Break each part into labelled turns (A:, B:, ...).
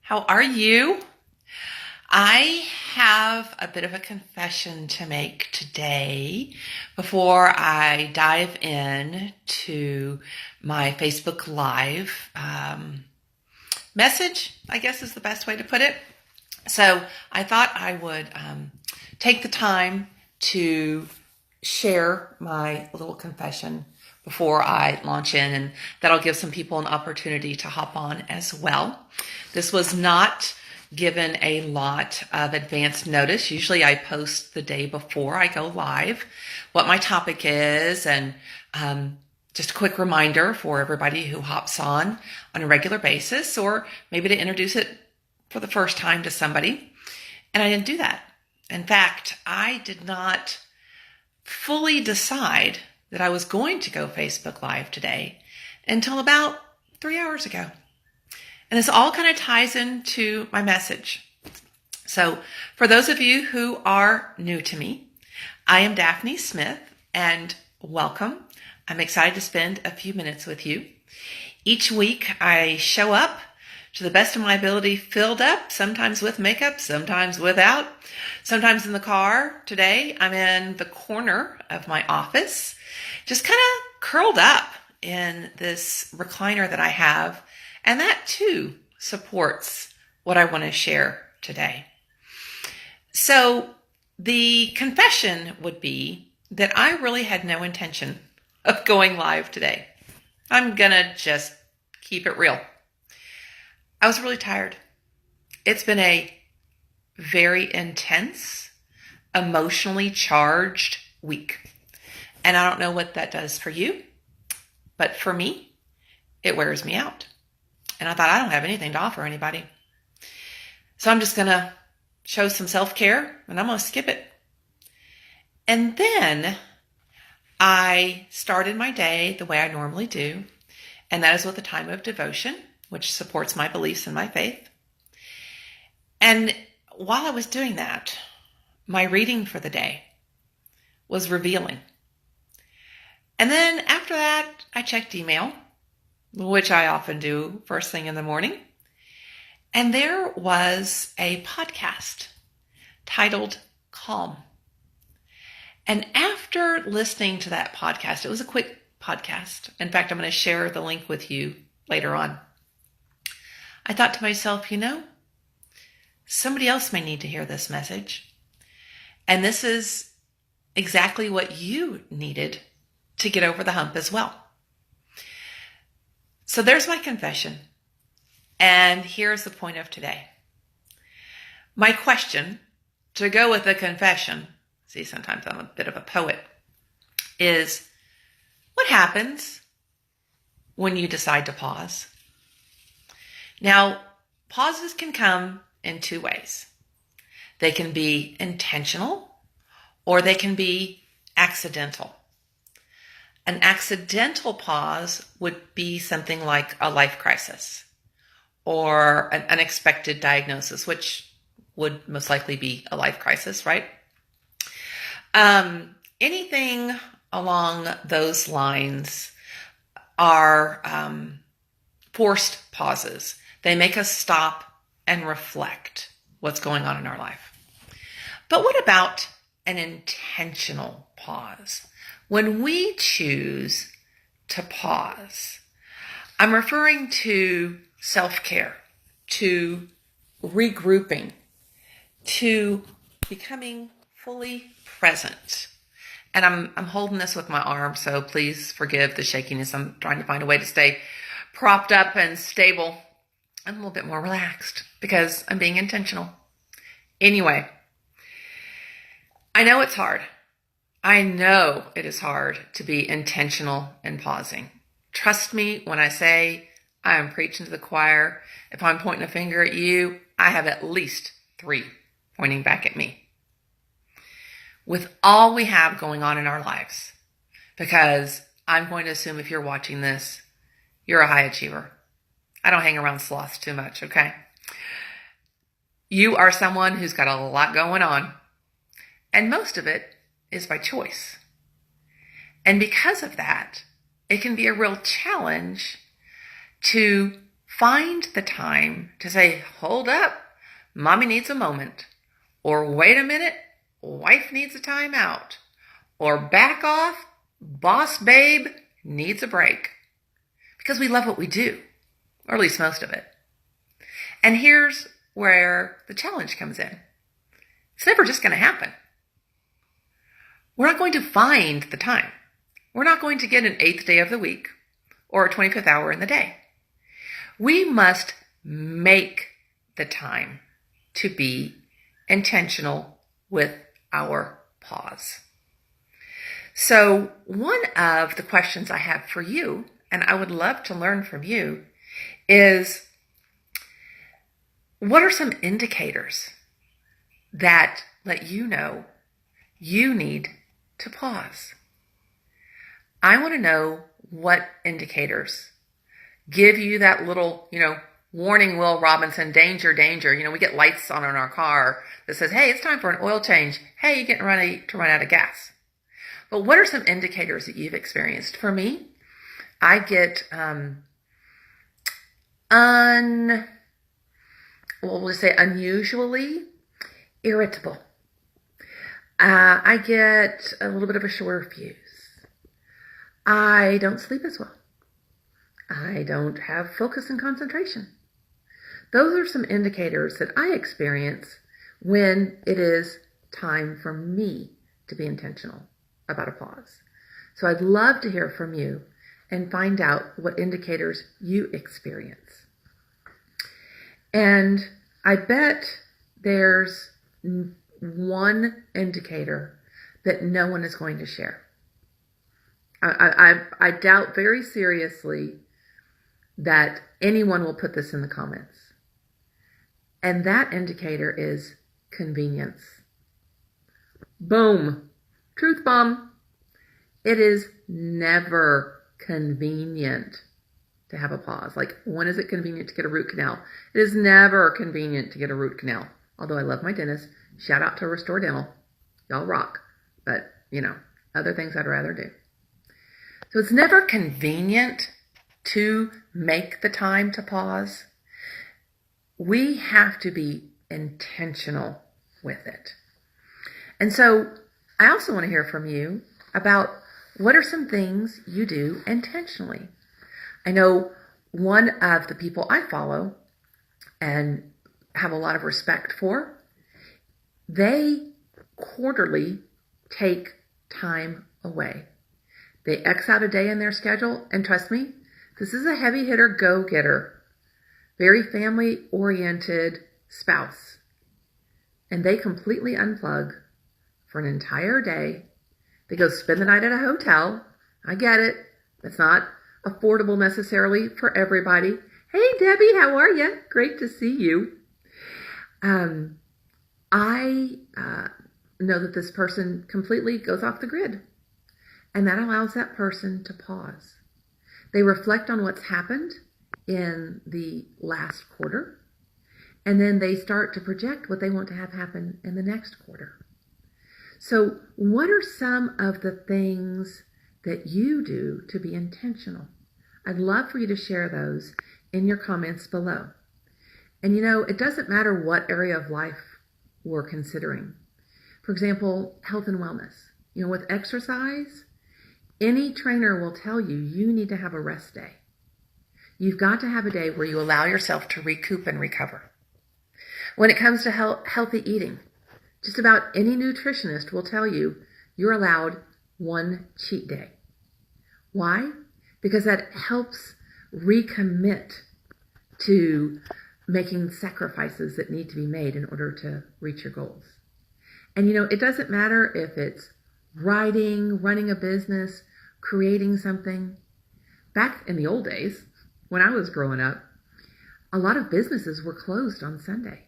A: How are you? I have a bit of a confession to make today before I dive in to my Facebook Live message, I guess is the best way to put it. So I thought I would take the time to share my little confession before I launch in, and that'll give some people an opportunity to hop on as well. This was not given a lot of advance notice. Usually I post the day before I go live what my topic is, and just a quick reminder for everybody who hops on a regular basis, or maybe to introduce it for the first time to somebody. And I didn't do that. In fact, I did not fully decide that I was going to go Facebook Live today until about 3 hours ago. And this all kind of ties into my message. So for those of you who are new to me, I am Daphne Smith, and welcome. I'm excited to spend a few minutes with you. Each week I show up to the best of my ability, filled up, sometimes with makeup, sometimes without, sometimes in the car. Today I'm in the corner of my office, just kind of curled up in this recliner that I have. And that too supports what I want to share today. So the confession would be that I really had no intention of going live today. I'm going to just keep it real. I was really tired. It's been a very intense, emotionally charged week. And I don't know what that does for you, but for me, it wears me out. And I thought, I don't have anything to offer anybody. So I'm just going to show some self-care, and I'm going to skip it. And then I started my day the way I normally do, and that is with a time of devotion, which supports my beliefs and my faith. And while I was doing that, my reading for the day was revealing. And then after that, I checked email, which I often do first thing in the morning. And there was a podcast titled Calm. And after listening to that podcast, it was a quick podcast. In fact, I'm going to share the link with you later on. I thought to myself, somebody else may need to hear this message. And this is exactly what you needed to get over the hump as well. So there's my confession. And here's the point of today. My question, to go with the confession, see, sometimes I'm a bit of a poet, is what happens when you decide to pause? Now, pauses can come in two ways. They can be intentional, or they can be accidental. An accidental pause would be something like a life crisis or an unexpected diagnosis, which would most likely be a life crisis, right? Anything along those lines are forced pauses. They make us stop and reflect what's going on in our life. But what about an intentional pause? When we choose to pause, I'm referring to self-care, to regrouping, to becoming fully present. And I'm holding this with my arm, so please forgive the shakiness. I'm trying to find a way to stay propped up and stable and a little bit more relaxed because I'm being intentional. Anyway, I know it's hard. I know it is hard to be intentional in pausing. Trust me when I say I am preaching to the choir. If I'm pointing a finger at you, I have at least 3 pointing back at me. With all we have going on in our lives, because I'm going to assume if you're watching this, you're a high achiever. I don't hang around sloths too much, okay? You are someone who's got a lot going on, and most of it is by choice. And because of that, it can be a real challenge to find the time to say, hold up, mommy needs a moment. Or wait a minute, wife needs a time out. Or back off, boss babe needs a break. Because we love what we do, or at least most of it. And here's where the challenge comes in. It's never just going to happen. We're not going to find the time. We're not going to get an 8th day of the week or a 25th hour in the day. We must make the time to be intentional with our pause. So one of the questions I have for you, and I would love to learn from you, is what are some indicators that let you know you need to pause? I want to know what indicators give you that little, warning, Will Robinson, danger, danger. We get lights on in our car that says, hey, it's time for an oil change. Hey, you're getting ready to run out of gas. But what are some indicators that you've experienced? For me, I get unusually irritable. I get a little bit of a shorter fuse. I don't sleep as well. I don't have focus and concentration. Those are some indicators that I experience when it is time for me to be intentional about a pause. So I'd love to hear from you and find out what indicators you experience. And I bet there's one indicator that no one is going to share. I doubt very seriously that anyone will put this in the comments. And that indicator is convenience. Boom. Truth bomb. It is never convenient to have a pause. Like, when is it convenient to get a root canal? It is never convenient to get a root canal. Although I love my dentist. Shout out to Restore Dental. Y'all rock. But, other things I'd rather do. So it's never convenient to make the time to pause. We have to be intentional with it. And so I also want to hear from you about what are some things you do intentionally. I know one of the people I follow and have a lot of respect for, they quarterly take time away. They X out a day in their schedule, and trust me, this is a heavy hitter go-getter, very family-oriented spouse. And they completely unplug for an entire day. They go spend the night at a hotel. I get it. It's not affordable necessarily for everybody. Hey, Debbie, how are you? Great to see you. I know that this person completely goes off the grid. And that allows that person to pause. They reflect on what's happened in the last quarter, and then they start to project what they want to have happen in the next quarter. So what are some of the things that you do to be intentional? I'd love for you to share those in your comments below. And it doesn't matter what area of life we're considering. For example, health and wellness. With exercise, any trainer will tell you you need to have a rest day. You've got to have a day where you allow yourself to recoup and recover. When it comes to healthy eating, just about any nutritionist will tell you you're allowed one cheat day. Why? Because that helps recommit to making sacrifices that need to be made in order to reach your goals. And it doesn't matter if it's writing, running a business, creating something. Back in the old days, when I was growing up, a lot of businesses were closed on Sunday.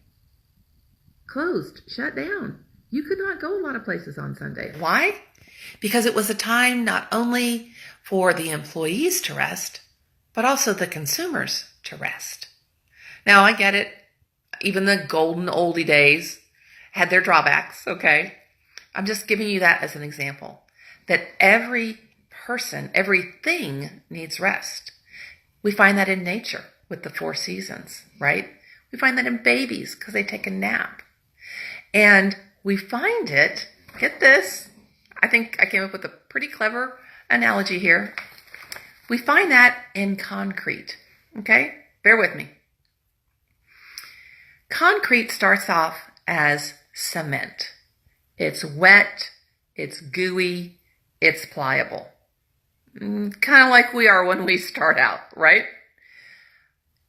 A: Closed, shut down. You could not go a lot of places on Sunday. Why? Because it was a time not only for the employees to rest, but also the consumers to rest. Now, I get it. Even the golden oldie days had their drawbacks, okay? I'm just giving you that as an example, that every person, everything needs rest. We find that in nature. with the 4 seasons, right? We find that in babies because they take a nap. And we find it, get this, I think I came up with a pretty clever analogy here. We find that in concrete, okay? Bear with me. Concrete starts off as cement. It's wet, it's gooey, it's pliable. Kind of like we are when we start out, right?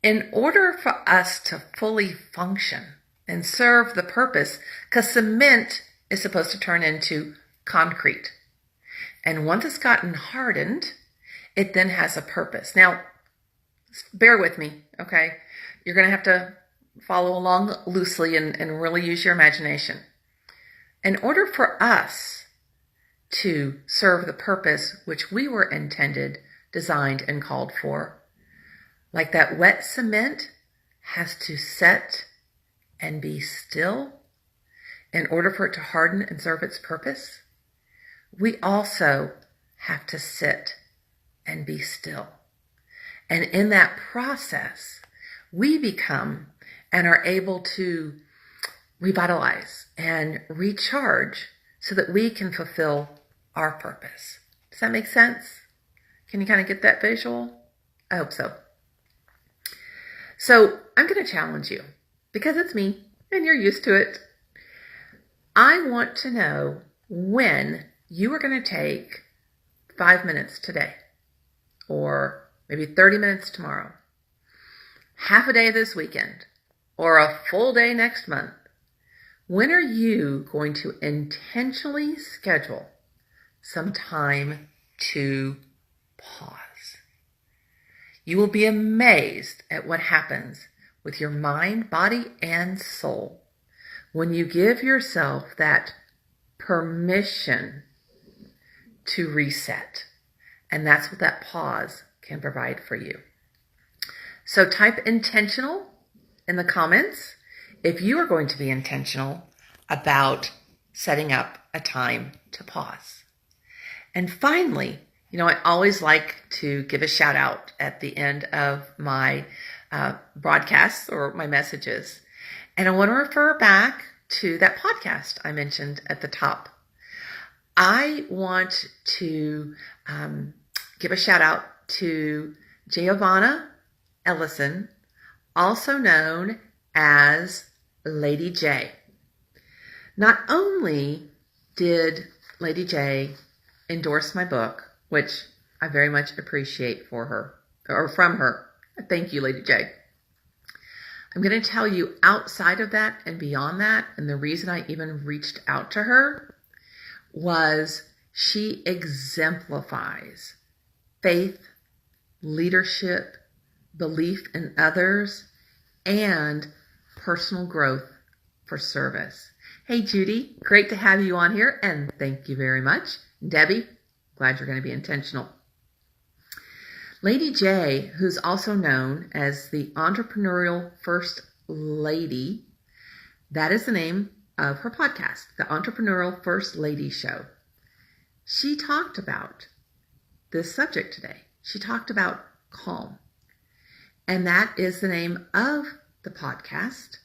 A: In order for us to fully function and serve the purpose, because cement is supposed to turn into concrete. And once it's gotten hardened, it then has a purpose. Now, bear with me, okay? You're going to have to follow along loosely and really use your imagination. In order for us to serve the purpose which we were intended, designed, and called for, like that wet cement has to set and be still in order for it to harden and serve its purpose, we also have to sit and be still. And in that process, we become and are able to revitalize and recharge so that we can fulfill our purpose. Does that make sense? Can you kind of get that visual? I hope so. So I'm going to challenge you because it's me and you're used to it. I want to know when you are going to take 5 minutes today, or maybe 30 minutes tomorrow, half a day this weekend, or a full day next month. When are you going to intentionally schedule some time to pause? You will be amazed at what happens with your mind, body, and soul when you give yourself that permission to reset. And that's what that pause can provide for you. So type intentional in the comments if you are going to be intentional about setting up a time to pause. And finally, I always like to give a shout out at the end of my broadcasts or my messages. And I want to refer back to that podcast I mentioned at the top. I want to give a shout out to Giovanna Ellison, also known as Lady J. Not only did Lady J endorse my book, which I very much appreciate from her. Thank you, Lady J. I'm going to tell you outside of that and beyond that, and the reason I even reached out to her was she exemplifies faith, leadership, belief in others, and personal growth for service. Hey, Judy, great to have you on here, and thank you very much. Debbie, glad you're going to be intentional. Lady J, who's also known as the Entrepreneurial First Lady, that is the name of her podcast, the Entrepreneurial First Lady Show. She talked about this subject today. She talked about calm. And that is the name of the podcast.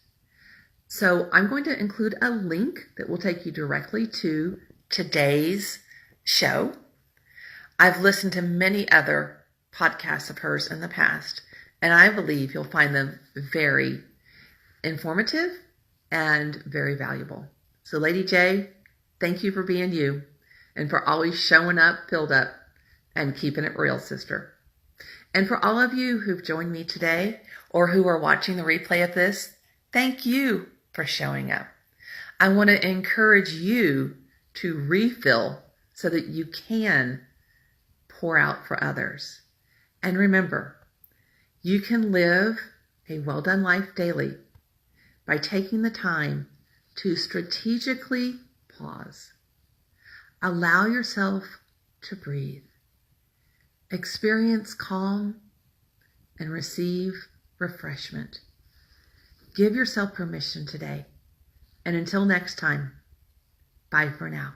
A: So I'm going to include a link that will take you directly to today's show. I've listened to many other podcasts of hers in the past, and I believe you'll find them very informative and very valuable. So Lady J, thank you for being you and for always showing up, filled up, and keeping it real, sister. And for all of you who've joined me today or who are watching the replay of this, thank you for showing up. I want to encourage you to refill so that you can pour out for others. And remember, you can live a well-done life daily by taking the time to strategically pause. Allow yourself to breathe. Experience calm and receive refreshment. Give yourself permission today. And until next time, bye for now.